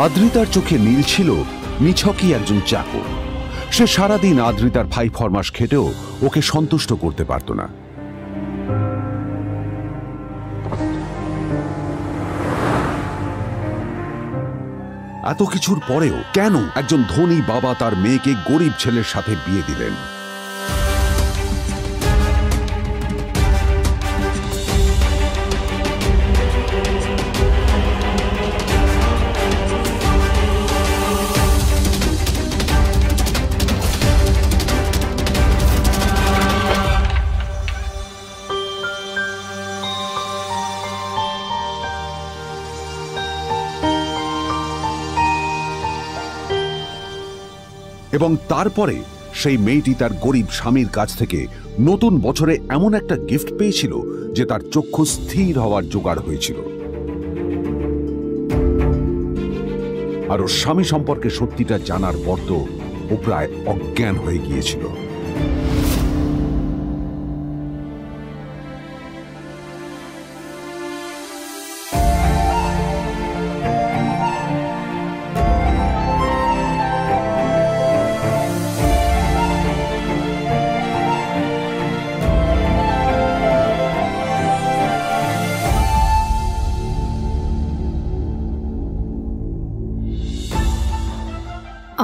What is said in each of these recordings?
আদ্রিতার চোখে নীল ছিল নিছকই একজন চাকর। সে সারাদিন আদ্রিতার ভাই ফরমাস খেটেও ওকে সন্তুষ্ট করতে পারত না। এত কিছুর পরেও কেন একজন ধনী বাবা তার মেয়েকে গরিব ছেলের সাথে বিয়ে দিলেন? এবং তারপরে সেই মেয়েটি তার গরিব স্বামীর কাছ থেকে নতুন বছরে এমন একটা গিফট পেয়েছিল যে তার চক্ষু স্থির হওয়ার জোগাড় হয়েছিল। আর ওর স্বামী সম্পর্কে সত্যিটা জানার পর তো ও প্রায় অজ্ঞান হয়ে গিয়েছিল।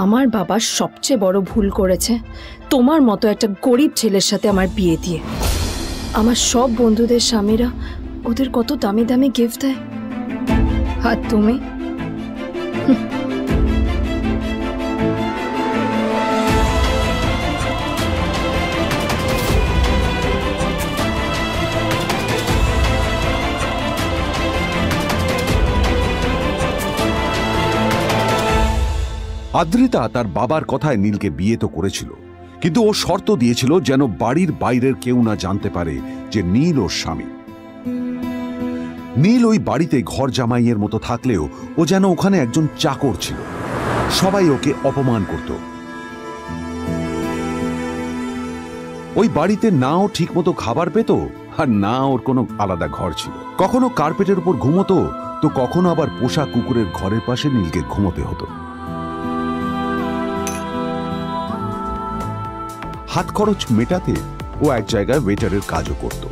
আমার বাবা সবচেয়ে বড় ভুল করেছে তোমার মতো একটা গরিব ছেলের সাথে আমার বিয়ে দিয়ে। আমার সব বন্ধুদের স্বামীরা ওদের কত দামি দামি গিফট দেয়, আর তুমি আদ্রিতা তার বাবার কথায় নীলকে বিয়ে তো করেছিল, কিন্তু ও শর্ত দিয়েছিল যেন বাড়ির বাইরের কেউ না জানতে পারে যে নীল ওর স্বামী। নীল ওই বাড়িতে ঘর জামাইয়ের মতো থাকলেও ও যেন ওখানে একজন চাকর ছিল। সবাই ওকে অপমান করত। ওই বাড়িতে না ও ঠিক মতো খাবার পেত, আর না ওর কোনো আলাদা ঘর ছিল। কখনো কার্পেটের উপর ঘুমোতো, তো কখনো আবার পোষা কুকুরের ঘরের পাশে নীলকে ঘুমোতে হতো। হাত খরচ মেটাতে ও এক জায়গায় ওয়েটারের কাজও করত।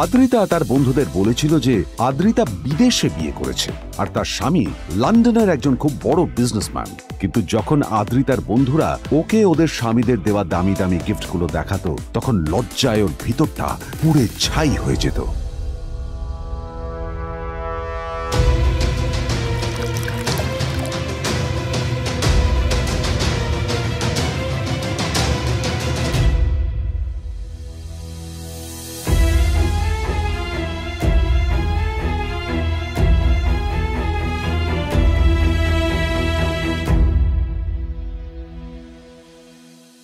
আদ্রিতা তার বন্ধুদের বলেছিল যে আদ্রিতা বিদেশে বিয়ে করেছে আর তার স্বামী লন্ডনের একজন খুব বড় বিজনেসম্যান। কিন্তু যখন আদ্রিতার বন্ধুরা ওকে ওদের স্বামীদের দেওয়া দামি দামি গিফটগুলো দেখাতো, তখন লজ্জায় ওর ভিতরটা পুড়ে ছাই হয়ে যেত।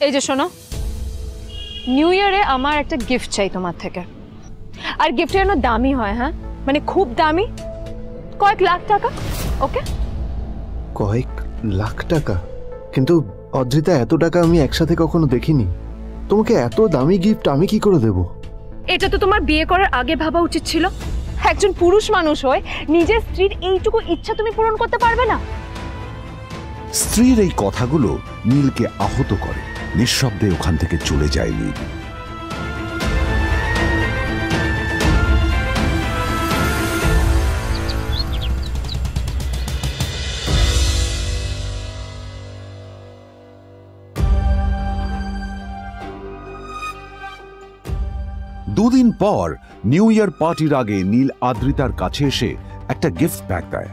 এই যে শোনো, নিউ ইয়ারে আমার একটা গিফট চাই তোমার থেকে। আর গিফট যেন দামি হয়, হ্যাঁ, মানে খুব দামি, কয়েক লাখ টাকা। ওকে? কয়েক লাখ টাকা? কিন্তু অদ্রিতা, এত টাকা আমি একসাথে কখনো দেখিনি। তোমাকে এত দামি গিফট আমি কি করে দেব? এটা তো তোমার বিয়ে করার আগে ভাবা উচিত ছিল। একজন পুরুষ মানুষ হয়ে নিজের স্ত্রীর এইটুকু ইচ্ছা তুমি পূরণ করতে পারবে না? স্ত্রীর এই কথাগুলো নীলকে আহত করে। নিঃশব্দে ওখান থেকে চলে যায় নীল। দুদিন পর নিউ ইয়ার পার্টির আগে নীল আদ্রিতার কাছে এসে একটা গিফট প্যাক দেয়।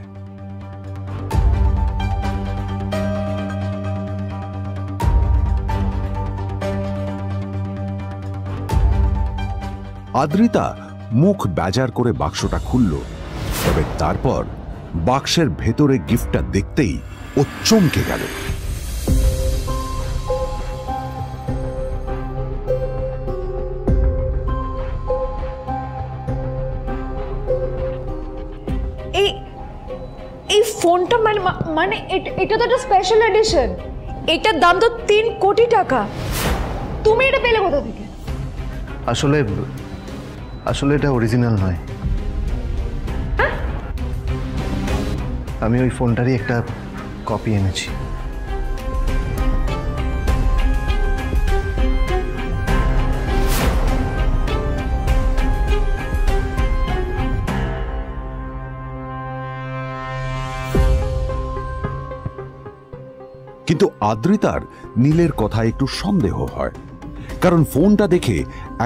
আদ্রিতা মুখ বেজার করে বাক্সটা খুলল, তবে তারপর বাক্সের ভেতরে গিফটটা দেখতেই ও চমকে গেল। ফোনটা মানে এটা তো একটা স্পেশাল এডিশন, এটার দাম তো 3 কোটি টাকা। তুমি এটা পেলে কোথা থেকে? আসলে আসলে এটা অরিজিনাল নয়। আমি ওই ফোনটারই একটা কপি এনেছি। কিন্তু আদ্রিতার নীলের কথায় একটু সন্দেহ হয়, কারণ ফোনটা দেখে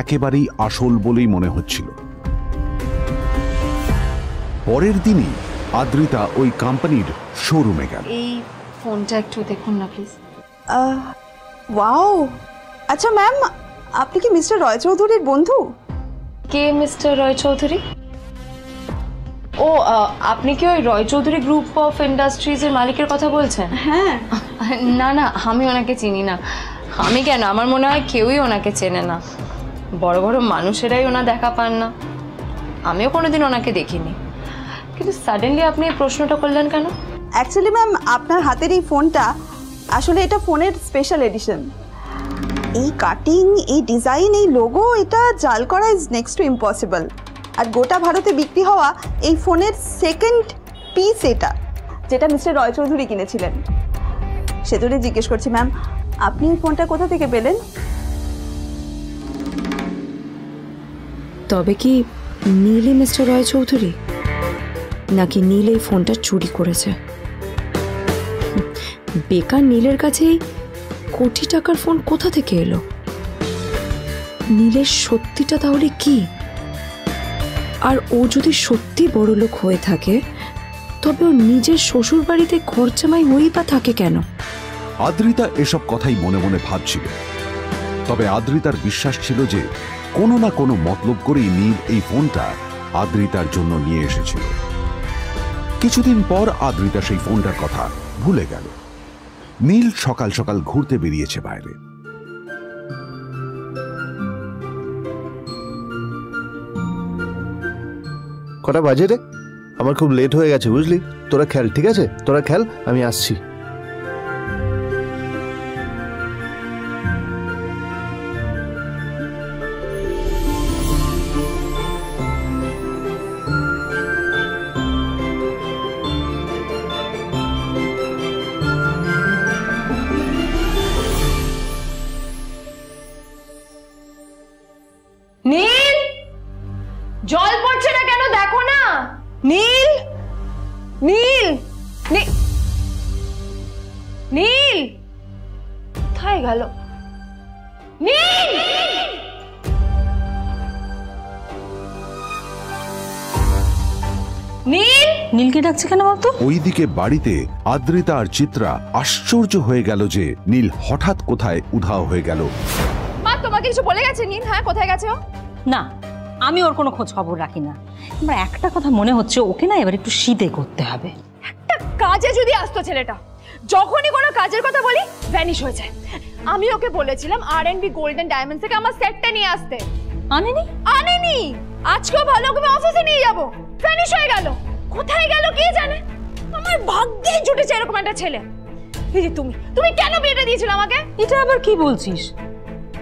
একেবারেই আসল বলেই মনে হচ্ছিল। পরের দিনই আদ্রিতা ওই কোম্পানির শোরুমে গেল। এই ফোনটা একটু দেখুন না প্লিজ। ওয়াও, আচ্ছা ম্যাম, আপনি কি মিস্টার রয় চৌধুরীর বন্ধু? কে মিস্টার রয় চৌধুরী? ও, আপনি কি ওই রয় চৌধুরী গ্রুপ অফ ইন্ডাস্ট্রিজের মালিকের কথা বলছেন? হ্যাঁ। না না, আমি ওনাকে চিনি না। আমি কেন, আমার মনে হয় কেউই ওনাকে চেনে না। বড় বড় মানুষেরাই ওনা দেখা পান না। আমিও কোনোদিন ওনাকে দেখিনি, কিন্তু সাডেনলি আপনি এই প্রশ্নটা করলেন কেন? অ্যাকচুয়ালি ম্যাম, আপনার হাতের এই ফোনটা আসলে এটা ফোনের স্পেশাল এডিশন। এই কাটিং, এই ডিজাইন, এই লোগো, এটা জাল করা ইজ নেক্সট টু ইম্পসিবল। আর গোটা ভারতে বিক্রি হওয়া এই ফোনের সেকেন্ড পিস এটা, যেটা মিস্টার রয় চৌধুরী কিনেছিলেন। সেজন্যই জিজ্ঞেস করছি ম্যাম, আপনি এই ফোনটা কোথা থেকে পেলেন? তবে কি নীলই মিস্টার রয় চৌধুরী, নাকি নীল এই ফোনটা চুরি করেছে? বেকার নীলের কাছে কোটি টাকার ফোন কোথা থেকে এলো? নীলের সত্যিটা তাহলে কি? আর ও যদি সত্যি বড়লোক হয়ে থাকে, তবে ও নিজের শ্বশুর বাড়িতে খরচামাই হয়েই বা থাকে কেন? আদ্রিতা এসব কথাই মনে মনে ভাবছিল। তবে আদ্রিতার বিশ্বাস ছিল যে কোনো না কোনো মতলব করেই নীল এই ফোনটা আদ্রিতার জন্য নিয়ে এসেছিল। কিছুদিন পর আদ্রিতা সেই ফোনটার কথা ভুলে গেল। নীল সকাল সকাল ঘুরতে বেরিয়েছে বাইরে। কটা বাজে রে? আমার খুব লেট হয়ে গেছে বুঝলি। তোরা খেল, ঠিক আছে? তোরা খেল, আমি আসছি। নীল, জল পড়ছে না কেন দেখো না। নীল, নীল, নীল কোথায় গেল? নীল, নীল, নীলকে ডাকছে কেন বলতো? ওইদিকে বাড়িতে আদ্রিতা আর চিত্রা আশ্চর্য হয়ে গেল যে নীল হঠাৎ কোথায় উধাও হয়ে গেল। মা, তোমাকে কিছু বলে গেছে নীল? হ্যাঁ, কোথায় গেছে ও? না, আমি ওর কোনো খোঁজ খবর রাখি না। আমার একটা কথা মনে হচ্ছে, ওকে না এবার একটু শীতে করতে হবে। একটা কাজে যদি আসতো ছেলেটা, যখনই কোনো কাজের কথা বলি ভ্যানিশ হয়ে যায়। আমি ওকে বলেছিলাম R&B গোল্ডেন ডায়মন্ডস থেকে আমার সেটটা নিয়ে আসতে, আনেনি। আজকেও ভালো করে অফিসে নিয়ে যাব, ভ্যানিশ হয়ে গেল। কোথায় গেল কে জানে। আমার ভাগ্যেই জুটেছে এরকম একটা ছেলে। এই যে তুমি কেন বিয়েটা দিয়েছিলে আমাকে? এটা আবার কি বলছিস?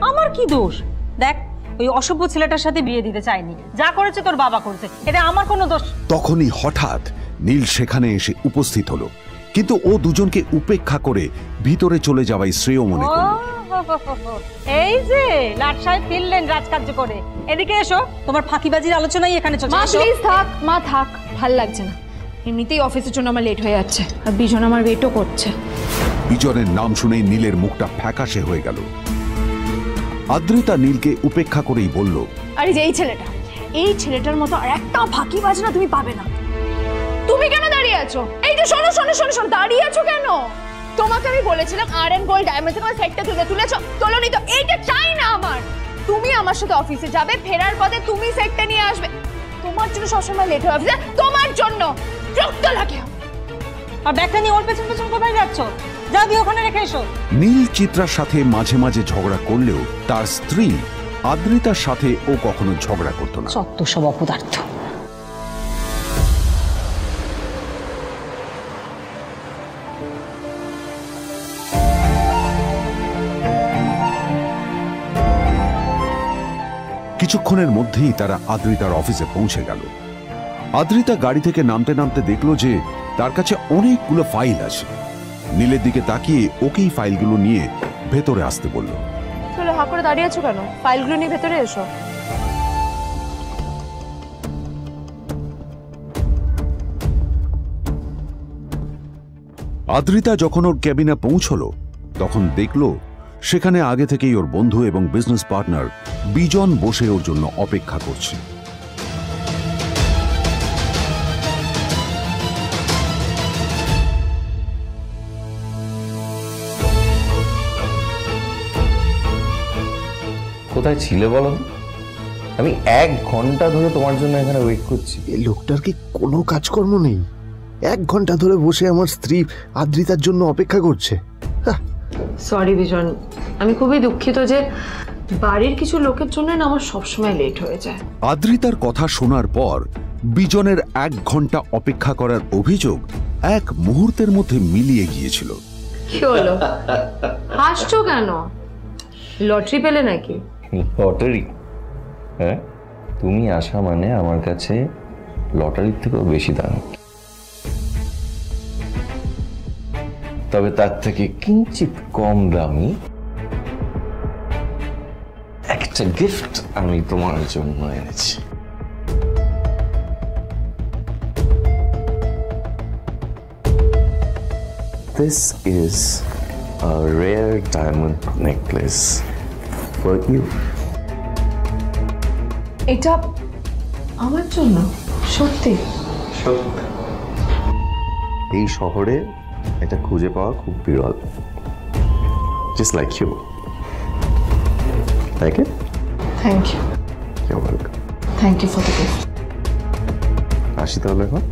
আমার কি দোষ? দেখ, ওই অসভ্য ছেলেটার সাথে বিয়ে দিতে চাইনি। যা করেছে তোর বাবা করেছে, এটা আমার কোনো দোষ। তখনই হঠাৎ নীল সেখানে এসে উপস্থিত হলো, কিন্তু ও দুজনকে উপেক্ষা করে ভিতরে চলে যাওয়াই শ্রেয় মনে করল। এই যে লাট সাহেব ফিরলেন রাজকার্য করে। এদিকে এসো, তোমার ফাঁকিবাজির আলোচনাই এখানে চলছে। মা প্লিজ থাক, মা থাক, ভাল লাগছে না। এমনিতেই অফিসের জন্য আমার লেট হয়ে যাচ্ছে, আর বিজন আমার ওয়েটও করছে। বিজনের নাম শুনেই নীলের মুখটা ফ্যাকাশে হয়ে গেল। আদ্রিতা নীলকে উপেক্ষা করেই বলল, আরে যে এই ছেলেটার মতো আর একটা ফাঁকিবাজ না তুমি পাবে না। তুমি কেন দাঁড়িয়ে আছো? এই যে শোনো শোনো শোনো শোনো, দাঁড়িয়ে আছো কেন? তোমাকে আমি বলেছিলাম R&B গোল্ড ডায়মন্ডস থেকে আমার সেটটা তুলেছো, তোলোনি তো। এইটা চাই না আমার। তুমি আমার সাথে অফিসে যাবে, ফেরার পথে তুমি সেটটা নিয়ে আসবে। তোমার জন্য সবসময় লেট হয়ে অফিসে, তোমার জন্য রক্ত লাগে। আর ব্যাগটা নিয়ে ওর পেছন পেছন কোথায় যাচ্ছ? যাও দিয়ে ওখানে রেখে এসো। নীল চিত্রার সাথে মাঝে মাঝে ঝগড়া করলেও তার স্ত্রী আদ্রিতার সাথে ও কখনো ঝগড়া করতো না। সত্য সব অপদার্থ। কিছুক্ষণের মধ্যেই তারা আদ্রিতার অফিসে পৌঁছে গেল। আদ্রিতা গাড়ি থেকে নামতে নামতে দেখলো যে তার কাছে অনেকগুলো ফাইল আছে। নীলের দিকে তাকিয়ে ওকেই ফাইলগুলো নিয়ে ভেতরে আসতে বলল। চলো, হা করে দাঁড়িয়ে আছো কেন? ফাইলগুলো নিয়ে ভেতরে এসো। আদ্রিতা যখন ওর ক্যাবিনে পৌঁছলো তখন দেখলো সেখানে আগে থেকেই ওর বন্ধু এবং বিজনেস পার্টনার বিজন বসে ওর জন্য অপেক্ষা করছে। কোথায় ছিলে বলো? আমি 1 ঘন্টা ধরে তোমার জন্য এখানে ওয়েট করছি। এই লোকটার কি কোনো কাজকর্ম নেই? 1 ঘন্টা ধরে বসে আমার স্ত্রী আদ্রিতার জন্য অপেক্ষা করছে। সরি বিজন, আমি খুবই দুঃখিত যে বাড়ির কিছু লোকের জন্য না আমার সবসময় লেট হয়ে যায়। আদ্রিতার কথা শোনার পর বিজনের 1 ঘন্টা অপেক্ষা করার অভিযোগ 1 মুহূর্তের মধ্যে মিলিয়ে গিয়েছিল। কি হলো, হাসছো কেন? লটারি পেলে নাকি? লটারি? হ্যাঁ, তুমি আসা মানে আমার কাছে লটারির থেকেও বেশি দাম। তবে তার থেকে কিঞ্চিত কম দামি একটা গিফট আমি তোমার জন্য এনেছি। This is a rare diamond necklace for you. এটা আমার জন্য? সত্যি? এই শহরে এটা খুঁজে পাওয়া খুব বিরল। Just like you. Like it? Thank you. You're welcome. Thank you for the gift. আসি তাহলে এখন।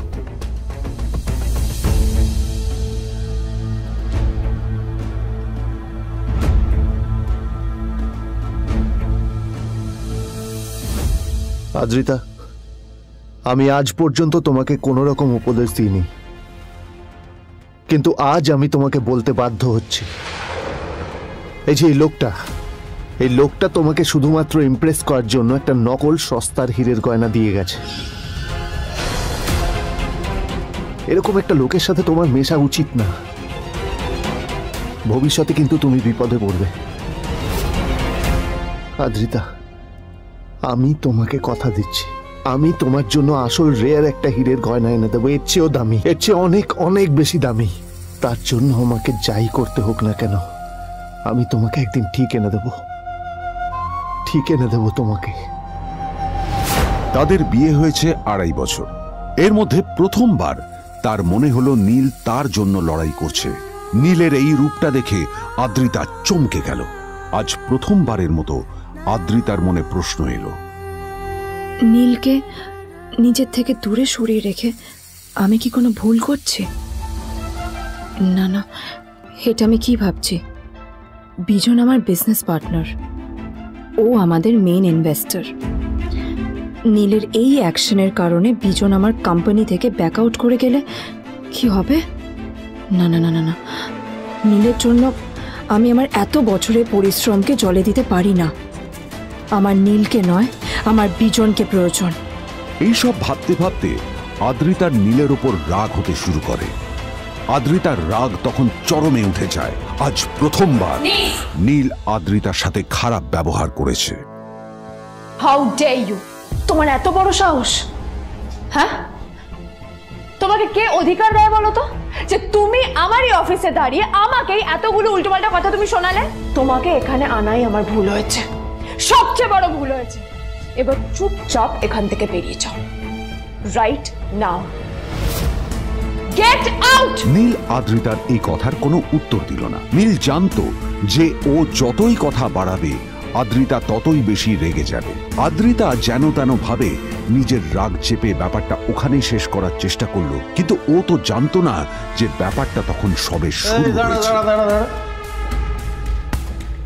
আদ্রিতা, আমি আজ পর্যন্ত তোমাকে কোনো রকম উপদেশ দিইনি, কিন্তু আজ আমি তোমাকে বলতে বাধ্য হচ্ছি। এই যে এই লোকটা তোমাকে শুধুমাত্র ইমপ্রেস করার জন্য একটা নকল সস্তার হীরের গয়না দিয়ে গেছে। এরকম একটা লোকের সাথে তোমার মেশা উচিত না। ভবিষ্যতে কিন্তু তুমি বিপদে পড়বে। আদ্রিতা, আমি তোমাকে কথা দিচ্ছি, আমি তোমার জন্য আসল রেয়ার একটা হীরের গয়না এনে দেবো, এর চেয়েও দামি, এর চেয়ে অনেক অনেক বেশি দামি। তার জন্য আমাকে যাই করতে হোক না কেন, আমি তোমাকে একদিন ঠিক এনে দেবো তোমাকে। তাদের বিয়ে হয়েছে 2.5 বছর। এর মধ্যে প্রথমবার তার মনে হলো নীল তার জন্য লড়াই করছে। নীলের এই রূপটা দেখে আদ্রিতা চমকে গেল। আজ প্রথমবারের মতো আদ্রিতার মনে প্রশ্ন এলো, নীলকে নিজের থেকে দূরে সরিয়ে রেখে আমি কি কোনো ভুল করছি? না না, এটা আমি কি ভাবছি? বিজন আমার বিজনেস পার্টনার, ও আমাদের মেইন ইনভেস্টর। নীলের এই অ্যাকশনের কারণে বিজন আমার কোম্পানি থেকে ব্যাক আউট করে গেলে কি হবে? না না না না না, নীলের জন্য আমি আমার এত বছরের পরিশ্রমকে জলে দিতে পারি না। আমার নীলকে নয়, আমার বিজনকে প্রয়োজন। এইসব ভাবতে ভাবতে আদ্রিতার নীলের ওপর রাগ হতে শুরু করে। আদ্রিতার রাগ তখন চরমে উঠে যায়। আজ প্রথমবার নীল আদ্রিতার সাথে খারাপ ব্যবহার করেছে। How dare you! তোমার এত বড় সাহস! হ্যাঁ, তোমাকে কে অধিকার দেয় বলো তো যে তুমি আমারই অফিসে দাঁড়িয়ে আমাকেই এতগুলো উল্টোপাল্টা কথা তুমি শোনালে? তোমাকে এখানে আনাই আমার ভুল হয়েছে, সবচেয়ে বড় ভুল হয়েছে। এবার চুপচাপ এখান থেকে বেরিয়ে যাও, right now. Get out! Neel আদ্রিতার এই কথার কোনো উত্তর দিল না। নীল জানতো যে ও যতই কথা বাড়াবে আদ্রিতা ততই বেশি রেগে যাবে। আদ্রিতা যেন তেন ভাবে নিজের রাগ চেপে ব্যাপারটা ওখানেই শেষ করার চেষ্টা করলো, কিন্তু ও তো জানতো না যে ব্যাপারটা তখন সবে শুরু হয়েছে।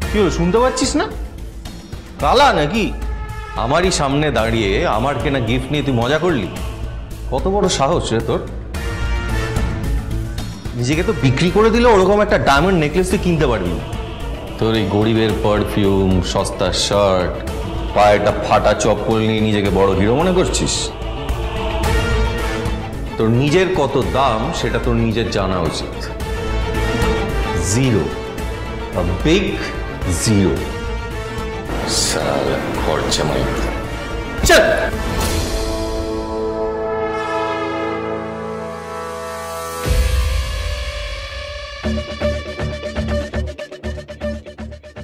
কি হলো, শুনতে পাচ্ছিস না? কালা নাকি? আমারই সামনে দাঁড়িয়ে আমার কেনা গিফট নিয়ে তুই মজা করলি? কত বড় সাহস রে তোর! নিজেকে তো বিক্রি করে দিলে ওরকম একটা ডায়মন্ড নেকলেস তুই কিনতে পারবি না। তোর এই গরিবের পারফিউম, সস্তা শার্ট, পায়েটা ফাটা চপ্পল নিয়ে নিজেকে বড় হিরো মনে করছিস? তোর নিজের কত দাম সেটা তোর নিজের জানা উচিত। Zero, big zero. সালা খরচা মাই চল।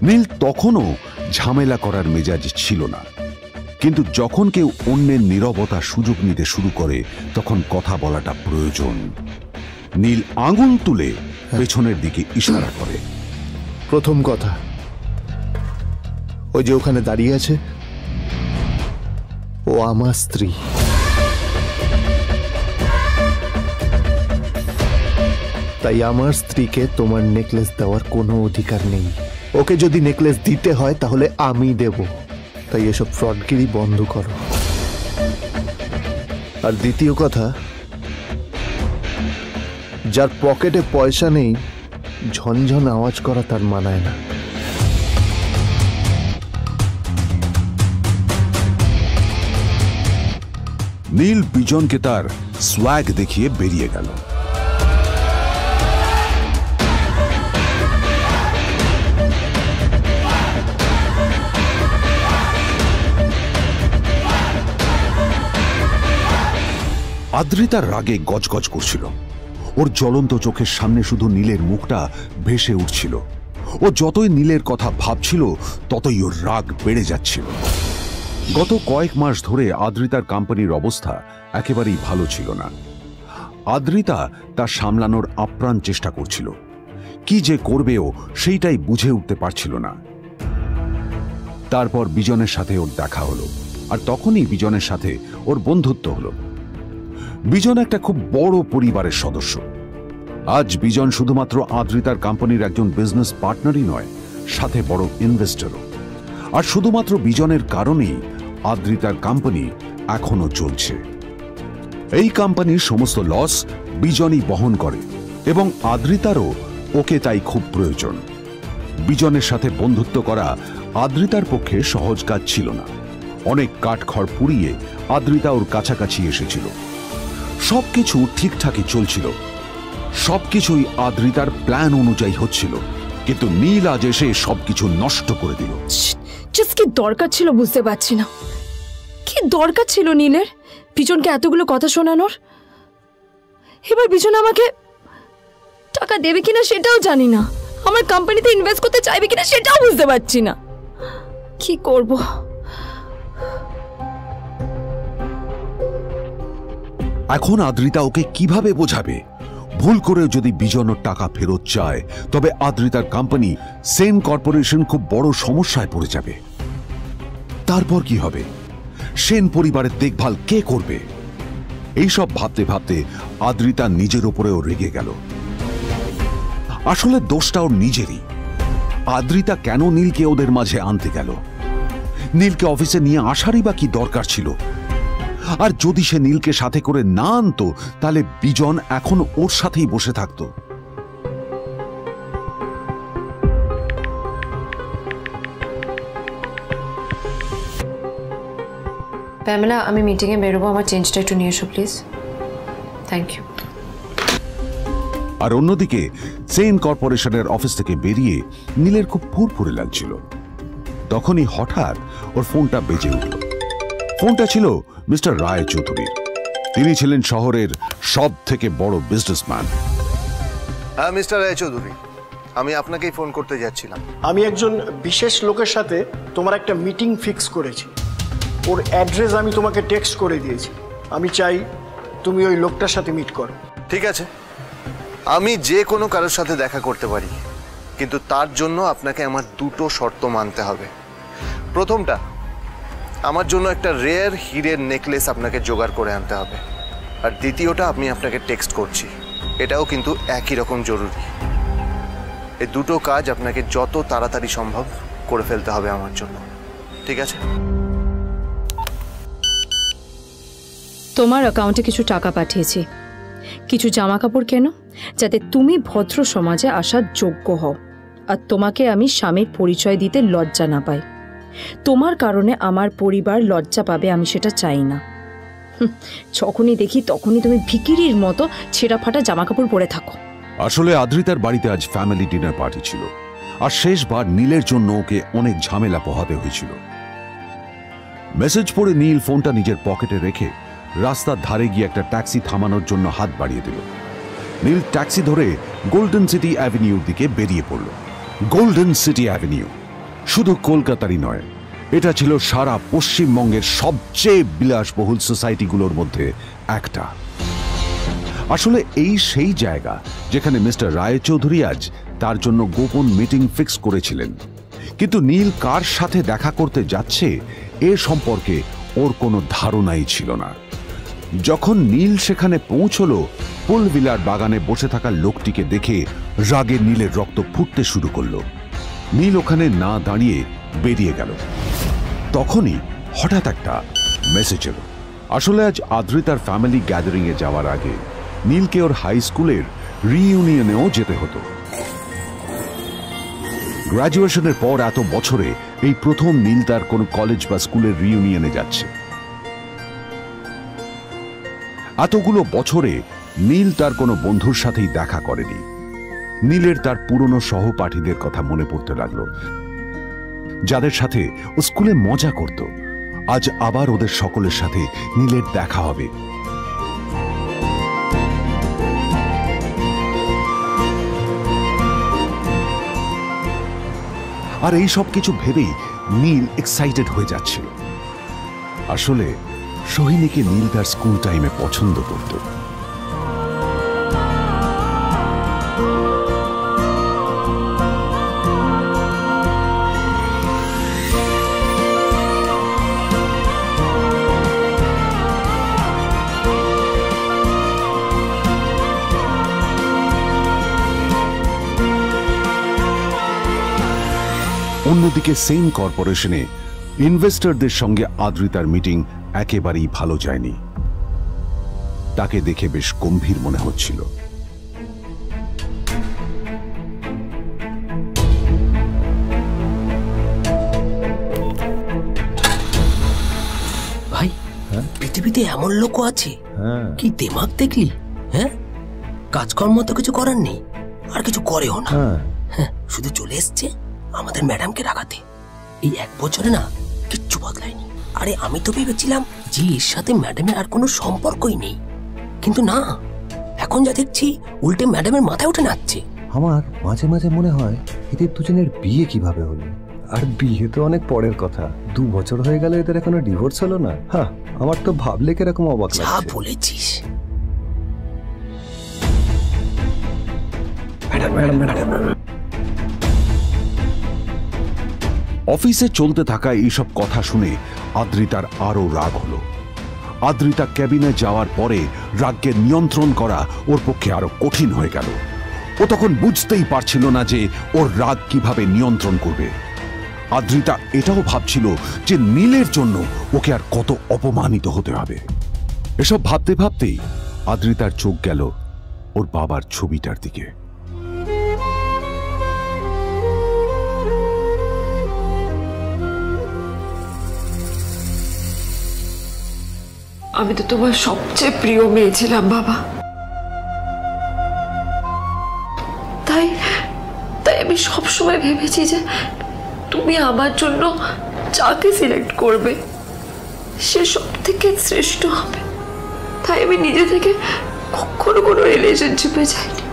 নীল তখনও ঝামেলা করার মেজাজ ছিল না, কিন্তু যখন কেউ অন্যের নীরবতা সুযোগ নিতে শুরু করে তখন কথা বলাটা প্রয়োজন। নীল আঙুল তুলে পেছনের দিকে ইশারা করে। প্রথম কথা, ওই যে ওখানে দাঁড়িয়ে আছে, ও আমার স্ত্রী। তাই আমার স্ত্রীকে তোমার নেকলেস দেওয়ার কোনো অধিকার নেই। ওকে যদি নেকলেস দিতে হয় তাহলে আমি দেব। তাই এসব ফ্রডগিরি বন্ধ করো। আর দ্বিতীয় কথা, যার পকেটে পয়সা নেই ঝনঝন আওয়াজ করা তার মানায় না। নীল বিজনকে তার সোয়াগ দেখিয়ে বেরিয়ে গেল। আদ্রিতার রাগে গজগজ করছিল। ওর জ্বলন্ত চোখের সামনে শুধু নীলের মুখটা ভেসে উঠছিল। ও যতই নীলের কথা ভাবছিল ততই ওর রাগ বেড়ে যাচ্ছিল। গত কয়েক মাস ধরে আদ্রিতার কোম্পানির অবস্থা একেবারেই ভালো ছিল না। আদ্রিতা তা সামলানোর আপ্রাণ চেষ্টা করছিল। কি যে করবেও সেইটাই বুঝে উঠতে পারছিল না। তারপর বিজনের সাথে ওর দেখা হলো, আর তখনই বিজনের সাথে ওর বন্ধুত্ব হলো। বিজন একটা খুব বড় পরিবারের সদস্য। আজ বিজন শুধুমাত্র আদ্রিতার কোম্পানির একজন বিজনেস পার্টনারই নয়, সাথে বড় ইনভেস্টরও। আর শুধুমাত্র বিজনের কারণেই আদ্রিতার কোম্পানি এখনো চলছে। এই কোম্পানির সমস্ত লস বিজনই বহন করে এবং আদ্রিতারও ওকে তাই খুব প্রয়োজন। বিজনের সাথে বন্ধুত্ব করা আদ্রিতার পক্ষে সহজ কাজ ছিল না। অনেক কাঠখড় পুড়িয়ে আদ্রিতা ওর কাছাকাছি এসেছিল। সবকিছু ঠিকঠাকই চলছিল, সবকিছুই আদ্রিতার প্ল্যান অনুযায়ী হচ্ছিল, কিন্তু নীল আজ এসে সবকিছু নষ্ট করে দিল। কি দরকার ছিল বুঝতে পারছি না। কি দরকার ছিল নীলের বিজনকে এতগুলো কথা শোনানোর? এবার বিজন আমাকে টাকা দেবে কিনা সেটাও জানি না। আমার কোম্পানিতে ইনভেস্ট করতে চাইবে কিনা সেটাও বুঝতে পারছি না। কি করব? এখন আদ্রিতা ওকে কিভাবে বোঝাবে? ভুল করে যদি বিজন ওর টাকা ফেরত চায় তবে আদ্রিতার কোম্পানি সেন কর্পোরেশন খুব বড় সমস্যায় পড়ে যাবে। তারপর কি হবে? সেন পরিবারের দেখভাল কে করবে? এইসব ভাবতে ভাবতে আদ্রিতা নিজের উপরেও রেগে গেল। আসলে দোষটা ওর নিজেরই। আদ্রিতা কেন নীলকে ওদের মাঝে আনতে গেল? নীলকে অফিসে নিয়ে আসারই বা কি দরকার ছিল? আর যদি সে নীলকে সাথে করে না আনতো তাহলে বিজন এখন ওর সাথেই বসে থাকতো। প্যামেলা, আমি মিটিংয়ে বেরোবো, আমার চেঞ্জটা একটু নিয়ে এসো প্লিজ। Thank you. আর অন্যদিকে সেন কর্পোরেশনের অফিস থেকে বেরিয়ে নীলের খুব ফুরফুরে লাগছিল। তখনই হঠাৎ ওর ফোনটা বেজে উঠল। ফোনটা ছিল মিস্টার রায় চৌধুরীর। তিনি ছিলেন শহরের সব থেকে বড় বিজনেসম্যান। হ্যাঁ মিস্টার রায় চৌধুরী, আমি আপনাকেই ফোন করতে যাচ্ছিলাম। আমি একজন বিশেষ লোকের সাথে তোমার একটা মিটিং ফিক্স করেছি। ওর অ্যাড্রেস আমি তোমাকে টেক্সট করে দিয়েছি। আমি চাই তুমি ওই লোকটার সাথে মিট করো। ঠিক আছে, আমি যে কোনো কারোর সাথে দেখা করতে পারি, কিন্তু তার জন্য আপনাকে আমার দুটো শর্ত মানতে হবে। প্রথমটা, আমার জন্য একটা রেয়ার হীরের নেকলেস আপনাকে জোগাড় করে আনতে হবে। আর দ্বিতীয়টা, আমি আপনাকে টেক্সট করছি, এটাও কিন্তু একই রকম জরুরি। এই দুটো কাজ আপনাকে যত তাড়াতাড়ি সম্ভব করে ফেলতে হবে আমার জন্য, ঠিক আছে? তোমার অ্যাকাউন্টে কিছু টাকা পাঠিয়েছি। কিছু জামা কাপড় কেন, যাতে তুমি ভদ্র সমাজে আসার যোগ্য হও আর তোমাকে আমি স্বামীর পরিচয় দিতে লজ্জা না পাই। তোমার কারণে আমার পরিবার লজ্জা পাবে, আমি সেটা চাই না। যখনই দেখি তখনই তুমি ভিখিরির মতো ছেঁড়া ফাটা জামা কাপড় পরে থাকো। আসলে আদ্রিতার বাড়িতে আজ ফ্যামিলি ডিনার পার্টি ছিল, আর শেষবার নীলের জন্য ওকে অনেক ঝামেলা পোহাতে হয়েছিল। মেসেজ পড়ে নীল ফোনটা নিজের পকেটে রেখে রাস্তার ধারে গিয়ে একটা ট্যাক্সি থামানোর জন্য হাত বাড়িয়ে দিল। নীল ট্যাক্সি ধরে গোল্ডেন সিটি অ্যাভিনিউর দিকে বেরিয়ে পড়ল। গোল্ডেন সিটি অ্যাভিনিউ শুধু কলকাতারই নয়, এটা ছিল সারা পশ্চিমবঙ্গের সবচেয়ে বিলাসবহুল সোসাইটিগুলোর মধ্যে একটা। আসলে এই সেই জায়গা যেখানে মিস্টার রায়চৌধুরী আজ তার জন্য গোপন মিটিং ফিক্স করেছিলেন। কিন্তু নীল কার সাথে দেখা করতে যাচ্ছে এ সম্পর্কে ওর কোনো ধারণাই ছিল না। যখন নীল সেখানে পৌঁছলো, পুলভিলার বাগানে বসে থাকা লোকটিকে দেখে রাগে নীলের রক্ত ফুটতে শুরু করলো। নীল ওখানে না দাঁড়িয়ে বেরিয়ে গেল। তখনই হঠাৎ একটা মেসেজ এলো। আসলে আজ আদ্রিতার ফ্যামিলি গ্যাদারিং এ যাওয়ার আগে নীলকে ওর হাই স্কুলের রিইউনিয়নেও যেতে হতো। গ্র্যাজুয়েশনের পর এত বছরে এই প্রথম নীল তার কোনো কলেজ বা স্কুলের রিইউনিয়নে যাচ্ছে। এতগুলো বছরে নীল তার কোনো বন্ধুর সাথেই দেখা করেনি। নীলের তার পুরনো সহপাঠীদের কথা মনে পড়তে লাগলো, যাদের সাথে ও স্কুলে মজা করত। আজ আবার ওদের সকলের সাথে নীলের দেখা হবে। আর এই সব কিছু ভেবেই নীল এক্সাইটেড হয়ে যাচ্ছিল। আসলে সোহিনীকে নীল তার স্কুল টাইমে পছন্দ করত। অন্যদিকে সেম কর্পোরেশনে ইনভেস্টরদের সঙ্গে আদ্রিতার মিটিং একেবারেই ভালো যায়নি। তাকে দেখে বেশ গম্ভীর মনে হচ্ছিল। ভাই, পৃথিবীতে এমন লোকও আছে, কি দিমাগ দেখলি? হ্যাঁ, কাজকর্ম তো কিছু করার নেই, আর কিছু করেও না। হ্যাঁ, শুধু চলে এসছে আমাদের ম্যাডামকে রাখাতে। এই 1 বছরে না কিচ্ছু বদলায়নি। আরে আমি তো ভেবেছিলাম যে এর সাথে ম্যাডামের আর কোনো সম্পর্কই নেই, কিন্তু না, এখন যা দেখছি উল্টে ম্যাডামের মাথায় উঠে নাচছে। আমার মাঝে মাঝে মনে হয় এদের দুজনের বিয়ে কিভাবে হলো। আর বিয়ে তো অনেক পরের কথা, 2 বছর হয়ে গেল এদের এখনো ডিভোর্স হলো না। হ্যাঁ, আমার তো ভাবলে কিরকম অবাক লাগছে। যা বলেছিস। অফিসে চলতে থাকা এইসব কথা শুনে আদ্রিতার আরো রাগ হলো। আদ্রিতা ক্যাবিনে যাওয়ার পরে রাগকে নিয়ন্ত্রণ করা ওর পক্ষে আরো কঠিন হয়ে গেল। ও তখন বুঝতেই পারছিল না যে ওর রাগ কিভাবে নিয়ন্ত্রণ করবে। আদ্রিতা এটাও ভাবছিল যে নীলের জন্য ওকে আর কত অপমানিত হতে হবে। এসব ভাবতে ভাবতেই আদ্রিতার চোখ গেল ওর বাবার ছবিটার দিকে। আমি তো তোমার সবচেয়ে প্রিয় মেয়ে ছিলাম বাবা, তাই আমি সবসময় ভেবেছি যে তুমি আমার জন্য যাকে সিলেক্ট করবে সে সব থেকে শ্রেষ্ঠ হবে। তাই আমি নিজে থেকে কখনো কোনো রিলেশনশিপে যাইনি,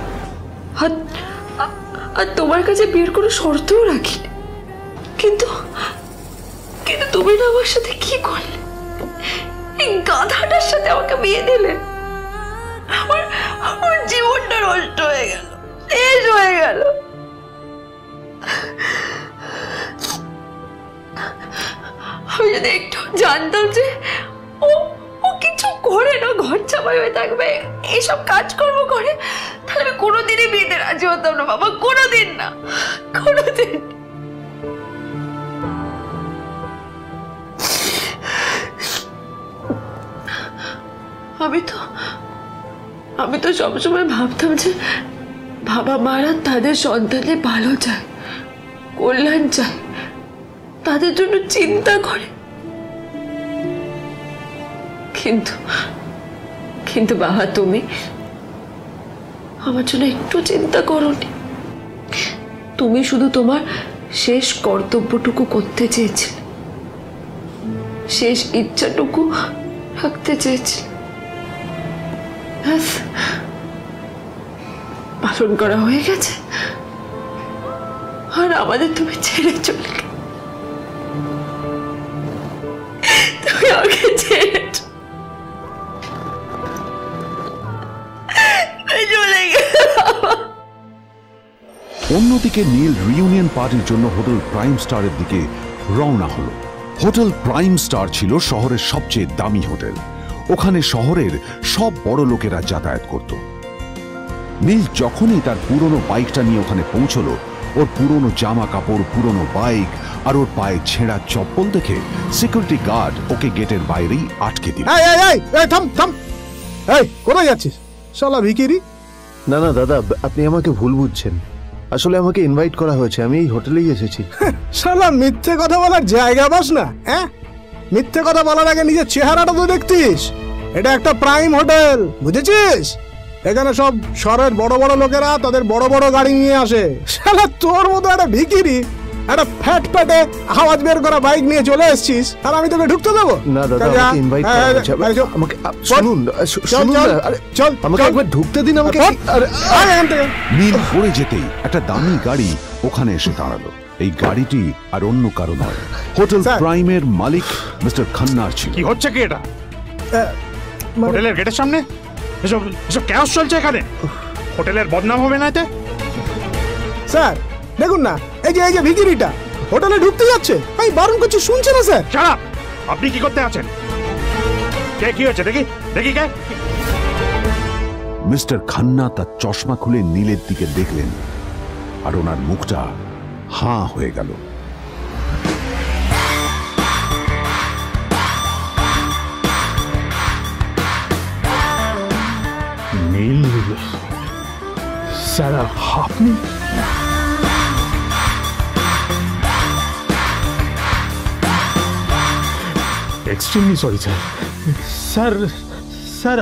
আর তোমার কাছে বিয়ের কোনো শর্তও রাখিনি। কিন্তু তুমি না আমার সাথে কি করলে? এই গাধাটার সাথে আমাকে বিয়ে দিলে। আমার জীবনটা নষ্ট হয়ে গেল, শেষ হয়ে গেল। আমি যদি একটু জানতাম যে ও কিছু করে না, ঘর চাপাই হয়ে থাকবে, এইসব কাজকর্ম করে, তাহলে আমি কোনোদিনই বিয়েতে রাজি হতাম না বাবা, কোনোদিন না, কোনোদিন। আমি তো সবসময় ভাবতাম যে বাবা মারা তাদের সন্তানের ভালো চায়, কল্যাণ চায়, তাদের জন্য চিন্তা করে, কিন্তু কিন্তু বাবা তুমি আমার জন্য একটু চিন্তা করোনি। তুমি শুধু তোমার শেষ কর্তব্যটুকু করতে চেয়েছিলে, শেষ ইচ্ছাটুকু রাখতে চেয়েছিলে, ব্যাস পালন করা হয়ে গেছে। আর আমাদের তুমি ছেড়ে চলে গেলে, তুমি আমাকে ছেড়ে চলে গেলে। অন্যদিকে নীল রিউনিয়ন পার্টির জন্য হোটেল প্রাইম স্টারের দিকে রওনা হলো। হোটেল প্রাইম স্টার ছিল শহরের সবচেয়ে দামি হোটেল। ওখানে শহরের সব বড় লোকেরা যাতায়াত করত। নীল যখনই তার পুরনো বাইকটা নিয়ে ওখানে পৌঁছলো, ওর পুরনো জামা কাপড়, পুরনো বাইক আর ওর পায়ে ছেঁড়া চপ্পল দেখে সিকিউরিটি গার্ড ওকে গেটের বাইরেই আটকে দিল। থাম থাম, এই কোথায় যাচ্ছিস শালা ভিখিরি? না না দাদা, আপনি আমাকে ভুল বুঝছেন। আসলে আমাকে ইনভাইট করা হয়েছে, আমি এই হোটেলেই এসেছি। শালা মিথ্যে কথা বলার জায়গা পাস না? হ্যাঁ, মিথ্যে কথা বলার আগে নিজের চেহারাটা তো দেখতিস। এটা একটা প্রাইম হোটেল, বুঝেছিস? এখানে সব শহরের বড় বড় লোকেরা তাদের বড় বড় গাড়ি নিয়ে আসে। শালা তোর মতো একটা ভিখিরি একটা ফ্যাট প্যাটে আওয়াজ বের করা বাইক নিয়ে চলে এসেছিস, আর আমি তোকে ঢুকতে দেবো? না দাদা, আমাকে ইনভাইট করা হয়েছে। আমাকে শুনুন শুনুন, চল আমাকে একবার ঢুকতে দিন আমাকে। নীল পড়ে যেতেই একটা দামি গাড়ি ওখানে এসে দাঁড়ালো। এই গাড়িটি আর অন্য কারো নয়, হোটেল প্রাইমের মালিক মিস্টার খান্নার ছিল। কি হচ্ছে কি এটা? হোটেলের গেটের সামনে এসব এসব ক্যাশ চলছে এখানে। হোটেলের বদনাম হবে না এতে? স্যার দেখুন না, এই যে ভিখিরিটা হোটেলে ঢুকতে যাচ্ছে, আমি বারণ করছি, শুনছে না স্যার। Shut up! আপনি কি করতে আছেন? কে কি হচ্ছে দেখি দেখি কে? মিস্টার খান্না তার চশমা খুলে নীলের দিকে দেখলেন, আর ওনার মুখটা হাঁ হয়ে গেল। নীল স্যার, আপনি? Extremely sorry sir. Sir sir,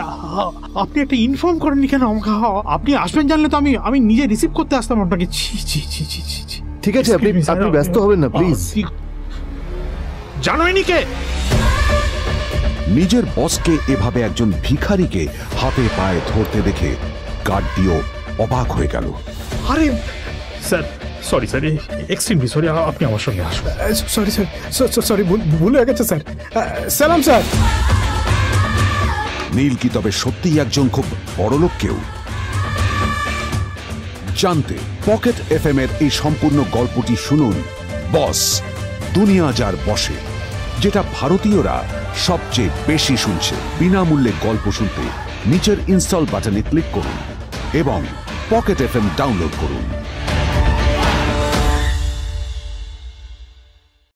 আপনি একটা ইনফর্ম করেননি কেন আমাকে? আপনি আসবেন জানলে তো আমি নিজে রিসিভ করতে আসতাম আপনাকে। ছি ছি ছি ছি ছি। ঠিক আছে, আপনি ব্যস্ত হবেন না প্লিজ। জানোইনি কে? নিজের বসকে এভাবে একজন ভিখারিকে হাতে পায়ে ধরতে দেখে গার্ডটিও অবাক হয়ে গেল। আরে sir, sorry sir, extremely sorry, আপনি আমার সঙ্গে আসুন। সরি স্যার, সরি, ভুল হয়ে গেছে স্যার। সালাম স্যার। নীল কি তবে সত্যিই একজন খুব বড়লোক কেউ? জানতে পকেট এফএম এর এই সম্পূর্ণ গল্পটি শুনুন, বস দুনিয়া যার বসে, যেটা ভারতীয়রা সবচেয়ে বেশি শুনছে। বিনামূল্যে গল্প শুনতে নিচের ইনস্টল বাটনে ক্লিক করুন এবং পকেট এফএম ডাউনলোড করুন।